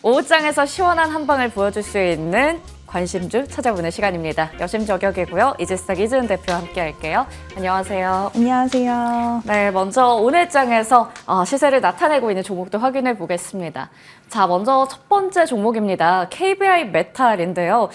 오후장에서 시원한 한방을 보여줄 수 있는 관심주 찾아보는 시간입니다. 여심저격이고요. 이재석 이재은 대표와 함께 할게요. 안녕하세요. 안녕하세요. 네, 먼저 오늘 장에서 시세를 나타내고 있는 종목도 확인해 보겠습니다. 자, 먼저 첫 번째 종목입니다. KBI 메탈인데요.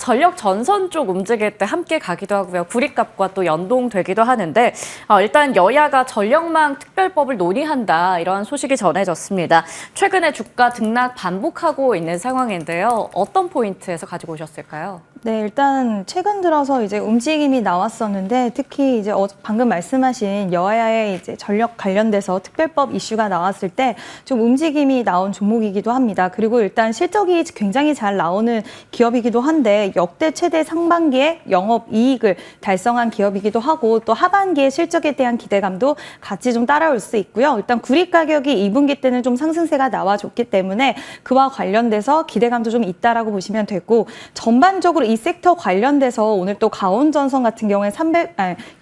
전력 전선 쪽 움직일 때 함께 가기도 하고요. 구리값과 또 연동되기도 하는데 일단 여야가 전력망 특별법을 논의한다 이런 소식이 전해졌습니다. 최근에 주가 등락 반복하고 있는 상황인데요. 어떤 포인트에서 가지고 오셨을까요? 네, 일단 최근 들어서 이제 움직임이 나왔었는데 특히 이제 방금 말씀하신 여야의 이제 전력 관련돼서 특별법 이슈가 나왔을 때 좀 움직임이 나온 종목이기도 합니다. 그리고 일단 실적이 굉장히 잘 나오는 기업이기도 한데 역대 최대 상반기에 영업 이익을 달성한 기업이기도 하고 또 하반기에 실적에 대한 기대감도 같이 좀 따라올 수 있고요. 일단 구리 가격이 2분기 때는 좀 상승세가 나와줬기 때문에 그와 관련돼서 기대감도 좀 있다라고 보시면 되고 전반적으로 이 섹터 관련돼서 오늘 또 가온전선 같은 경우에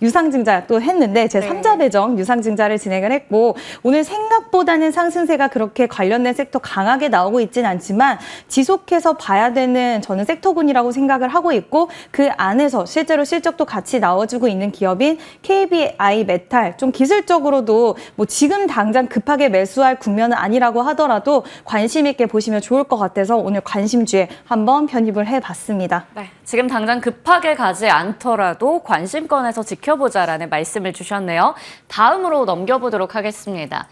유상증자 또 했는데 제3자 배정 유상증자를 진행을 했고 오늘 생각보다는 상승세가 그렇게 관련된 섹터 강하게 나오고 있진 않지만 지속해서 봐야 되는 저는 섹터군이라고 생각을 하고 있고 그 안에서 실제로 실적도 같이 나와주고 있는 기업인 KBI 메탈 좀 기술적으로도 뭐 지금 당장 급하게 매수할 국면은 아니라고 하더라도 관심 있게 보시면 좋을 것 같아서 오늘 관심주에 한번 편입을 해봤습니다. 네, 지금 당장 급하게 가지 않더라도 관심권에서 지켜보자라는 말씀을 주셨네요. 다음으로 넘겨보도록 하겠습니다.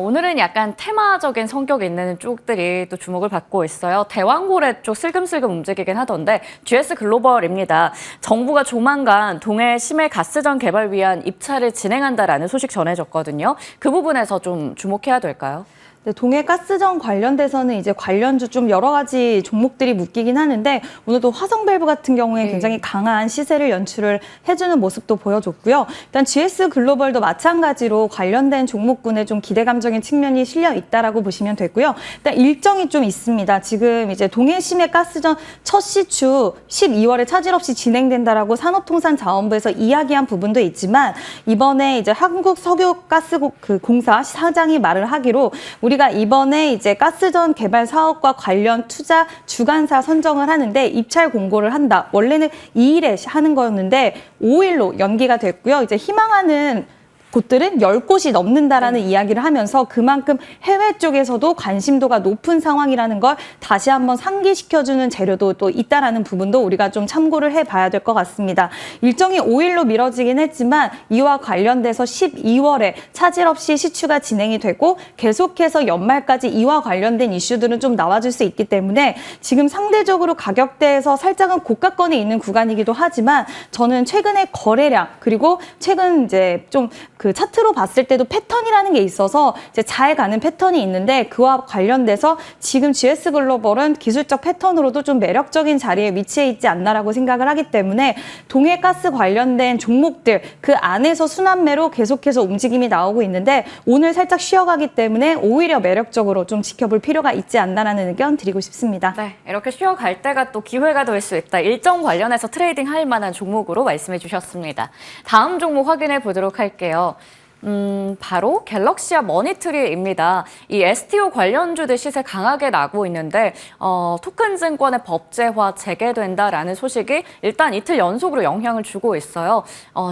오늘은 약간 테마적인 성격이 있는 쪽들이 또 주목을 받고 있어요. 대왕고래 쪽 슬금슬금 움직이긴 하던데 GS 글로벌입니다. 정부가 조만간 동해 심해 가스전 개발 위한 입찰을 진행한다라는 소식 전해졌거든요. 그 부분에서 좀 주목해야 될까요? 네, 동해 가스전 관련돼서는 이제 관련주 좀 여러 가지 종목들이 묶이긴 하는데 오늘도 화성밸브 같은 경우에 굉장히 강한 시세를 연출을 해주는 모습도 보여줬고요. 일단 GS 글로벌도 마찬가지로 관련된 종목군에 좀 기대감적인 측면이 실려 있다라고 보시면 되고요. 일단 일정이 좀 있습니다. 지금 이제 동해 심해 가스전 첫 시추 12월에 차질 없이 진행된다라고 산업통상자원부에서 이야기한 부분도 있지만 이번에 이제 한국석유가스공사 사장이 말을 하기로 우리가 이번에 이제 가스전 개발 사업과 관련 투자 주관사 선정을 하는데 입찰 공고를 한다. 원래는 2일에 하는 거였는데 5일로 연기가 됐고요. 이제 희망하는 곳들은 10곳이 넘는다라는 이야기를 하면서 그만큼 해외 쪽에서도 관심도가 높은 상황이라는 걸 다시 한번 상기시켜주는 재료도 또 있다라는 부분도 우리가 좀 참고를 해봐야 될 것 같습니다. 일정이 5일로 미뤄지긴 했지만 이와 관련돼서 12월에 차질 없이 시추가 진행이 되고 계속해서 연말까지 이와 관련된 이슈들은 좀 나와줄 수 있기 때문에 지금 상대적으로 가격대에서 살짝은 고가권에 있는 구간이기도 하지만 저는 최근의 거래량 그리고 최근 이제 좀 그 차트로 봤을 때도 패턴이라는 게 있어서 이제 잘 가는 패턴이 있는데 그와 관련돼서 지금 GS 글로벌은 기술적 패턴으로도 좀 매력적인 자리에 위치해 있지 않나라고 생각을 하기 때문에 동해가스 관련된 종목들 그 안에서 순환매로 계속해서 움직임이 나오고 있는데 오늘 살짝 쉬어가기 때문에 오히려 매력적으로 좀 지켜볼 필요가 있지 않나라는 의견 드리고 싶습니다. 네, 이렇게 쉬어갈 때가 또 기회가 될 수 있다. 일정 관련해서 트레이딩 할 만한 종목으로 말씀해 주셨습니다. 다음 종목 확인해 보도록 할게요. 바로 갤럭시아 머니트리입니다. 이 STO 관련주들 시세 강하게 나고 있는데 토큰증권의 법제화 재개된다라는 소식이 일단 이틀 연속으로 영향을 주고 있어요.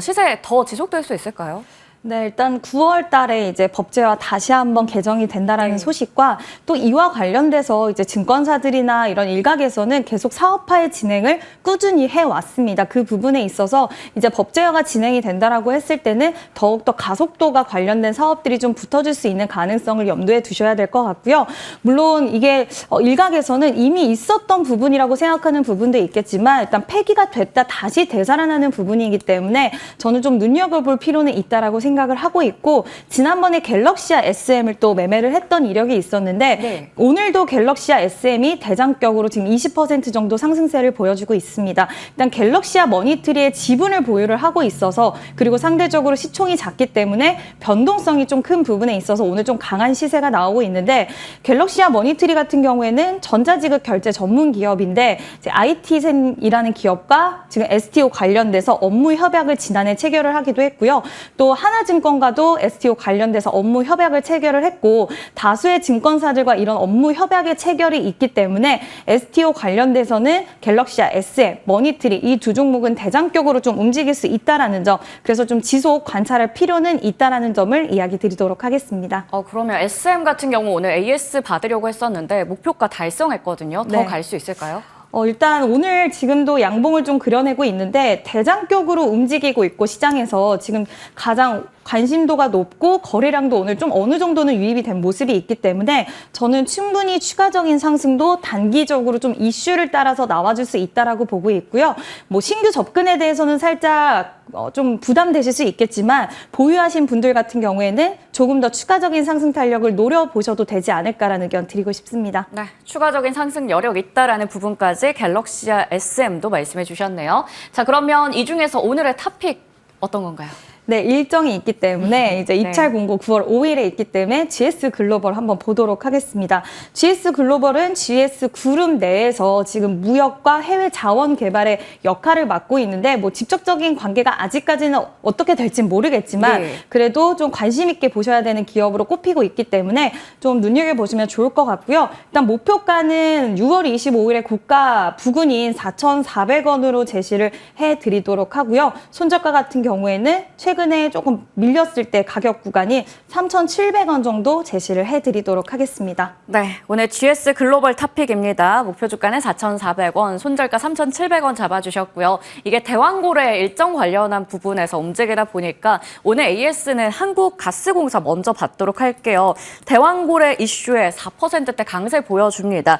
시세 더 지속될 수 있을까요? 네, 일단 9월 달에 이제 법제화 다시 한번 개정이 된다라는 소식과 또 이와 관련돼서 이제 증권사들이나 이런 일각에서는 계속 사업화의 진행을 꾸준히 해왔습니다. 그 부분에 있어서 이제 법제화가 진행이 된다라고 했을 때는 더욱더 가속도가 관련된 사업들이 좀 붙어질 수 있는 가능성을 염두에 두셔야 될 것 같고요. 물론 이게 일각에서는 이미 있었던 부분이라고 생각하는 부분도 있겠지만 일단 폐기가 됐다 다시 되살아나는 부분이기 때문에 저는 좀 눈여겨볼 필요는 있다라고 생각을 하고 있고 지난번에 갤럭시아 SM을 또 매매를 했던 이력이 있었는데 오늘도 갤럭시아 SM이 대장격으로 지금 20% 정도 상승세를 보여주고 있습니다. 일단 갤럭시아 머니트리의 지분을 보유를 하고 있어서 그리고 상대적으로 시총이 작기 때문에 변동성이 좀 큰 부분에 있어서 오늘 좀 강한 시세가 나오고 있는데 갤럭시아 머니트리 같은 경우에는 전자지급 결제 전문 기업인데 이제 IT센이라는 기업과 지금 STO 관련돼서 업무 협약을 지난해 체결을 하기도 했고요. 또 하나 하나증권과도 STO 관련돼서 업무 협약을 체결을 했고 다수의 증권사들과 이런 업무 협약의 체결이 있기 때문에 STO 관련돼서는 갤럭시와 SM, 머니트리 이 두 종목은 대장격으로 좀 움직일 수 있다라는 점, 그래서 좀 지속 관찰할 필요는 있다라는 점을 이야기 드리도록 하겠습니다. 그러면 SM 같은 경우 오늘 AS 받으려고 했었는데 목표가 달성했거든요. 더 네. 갈 수 있을까요? 일단 오늘 지금도 양봉을 좀 그려내고 있는데 대장격으로 움직이고 있고 시장에서 지금 가장 관심도가 높고 거래량도 오늘 좀 어느 정도는 유입이 된 모습이 있기 때문에 저는 충분히 추가적인 상승도 단기적으로 좀 이슈를 따라서 나와줄 수 있다라고 보고 있고요. 뭐 신규 접근에 대해서는 살짝 좀 부담되실 수 있겠지만 보유하신 분들 같은 경우에는 조금 더 추가적인 상승 탄력을 노려보셔도 되지 않을까라는 의견 드리고 싶습니다. 네, 추가적인 상승 여력 있다라는 부분까지 갤럭시와 SM도 말씀해 주셨네요. 자, 그러면 이 중에서 오늘의 탑픽 어떤 건가요? 네, 일정이 있기 때문에 이제 네. 입찰 공고 9월 5일에 있기 때문에 GS 글로벌 한번 보도록 하겠습니다. GS 글로벌은 GS 그룹 내에서 지금 무역과 해외 자원 개발의 역할을 맡고 있는데 뭐 직접적인 관계가 아직까지는 어떻게 될진 모르겠지만 네. 그래도 좀 관심 있게 보셔야 되는 기업으로 꼽히고 있기 때문에 좀 눈여겨보시면 좋을 것 같고요. 일단 목표가는 6월 25일에 고가 부근인 4,400원으로 제시를 해드리도록 하고요. 손절가 같은 경우에는 최근에 조금 밀렸을 때 가격 구간이 3,700원 정도 제시를 해드리도록 하겠습니다. 네, 오늘 GS 글로벌 탑픽입니다. 목표 주가는 4,400원, 손절가 3,700원 잡아주셨고요. 이게 대왕고래 일정 관련한 부분에서 움직이다 보니까 오늘 AS는 한국가스공사 먼저 받도록 할게요. 대왕고래 이슈에 4%대 강세 보여줍니다.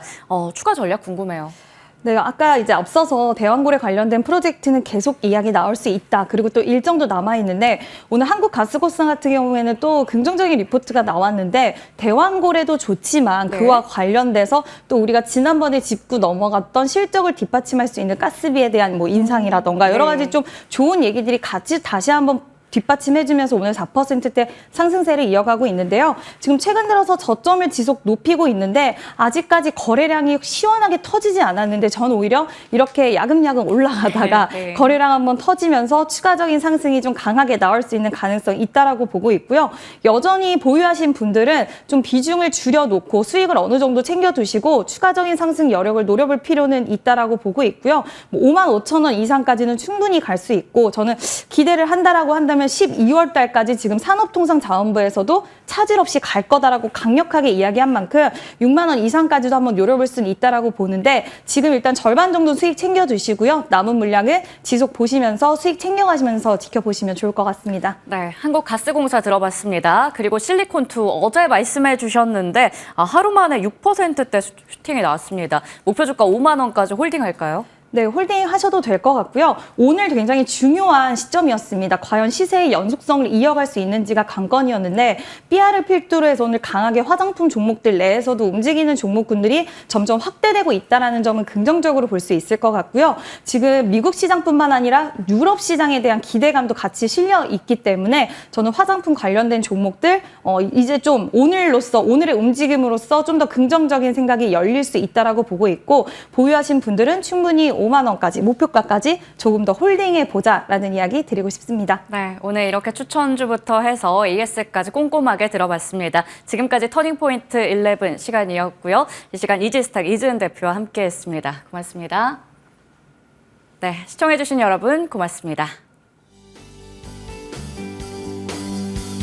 추가 전략 궁금해요. 네, 아까 이제 앞서서 대왕고래 관련된 프로젝트는 계속 이야기 나올 수 있다. 그리고 또 일정도 남아있는데 오늘 한국가스공사 같은 경우에는 또 긍정적인 리포트가 나왔는데 대왕고래도 좋지만 네. 그와 관련돼서 또 우리가 지난번에 짚고 넘어갔던 실적을 뒷받침할 수 있는 가스비에 대한 뭐 인상이라던가 여러 가지 좀 좋은 얘기들이 같이 다시 한번 뒷받침해주면서 오늘 4%대 상승세를 이어가고 있는데요. 지금 최근 들어서 저점을 지속 높이고 있는데 아직까지 거래량이 시원하게 터지지 않았는데 저는 오히려 이렇게 야금야금 올라가다가 네. 거래량 한번 터지면서 추가적인 상승이 좀 강하게 나올 수 있는 가능성이 있다라고 보고 있고요. 여전히 보유하신 분들은 좀 비중을 줄여놓고 수익을 어느 정도 챙겨두시고 추가적인 상승 여력을 노려볼 필요는 있다라고 보고 있고요. 뭐 55,000원 이상까지는 충분히 갈 수 있고 저는 기대를 한다라고 한다면 12월 달까지 지금 산업통상자원부에서도 차질 없이 갈 거다라고 강력하게 이야기한 만큼 6만 원 이상까지도 한번 노려볼 수는 있다라고 보는데 지금 일단 절반 정도 수익 챙겨두시고요. 남은 물량은 지속 보시면서 수익 챙겨가시면서 지켜보시면 좋을 것 같습니다. 네, 한국가스공사 들어봤습니다. 그리고 실리콘2 어제 말씀해 주셨는데 하루 만에 6%대 슈팅이 나왔습니다. 목표 주가 5만 원까지 홀딩할까요? 네, 홀딩 하셔도 될 것 같고요. 오늘 굉장히 중요한 시점이었습니다. 과연 시세의 연속성을 이어갈 수 있는지가 관건이었는데 BR을 필두로 해서 오늘 강하게 화장품 종목들 내에서도 움직이는 종목군들이 점점 확대되고 있다는 점은 긍정적으로 볼 수 있을 것 같고요. 지금 미국 시장뿐만 아니라 유럽 시장에 대한 기대감도 같이 실려 있기 때문에 저는 화장품 관련된 종목들 이제 좀 오늘의 움직임으로써 좀 더 긍정적인 생각이 열릴 수 있다라고 보고 있고 보유하신 분들은 충분히 5만 원까지 목표가까지 조금 더 홀딩해 보자라는 이야기 드리고 싶습니다. 네, 오늘 이렇게 추천주부터 해서 AS까지 꼼꼼하게 들어봤습니다. 지금까지 터닝포인트 11 시간이었고요. 이 시간 이지스탁 이지은 대표와 함께했습니다. 고맙습니다. 네, 시청해주신 여러분 고맙습니다.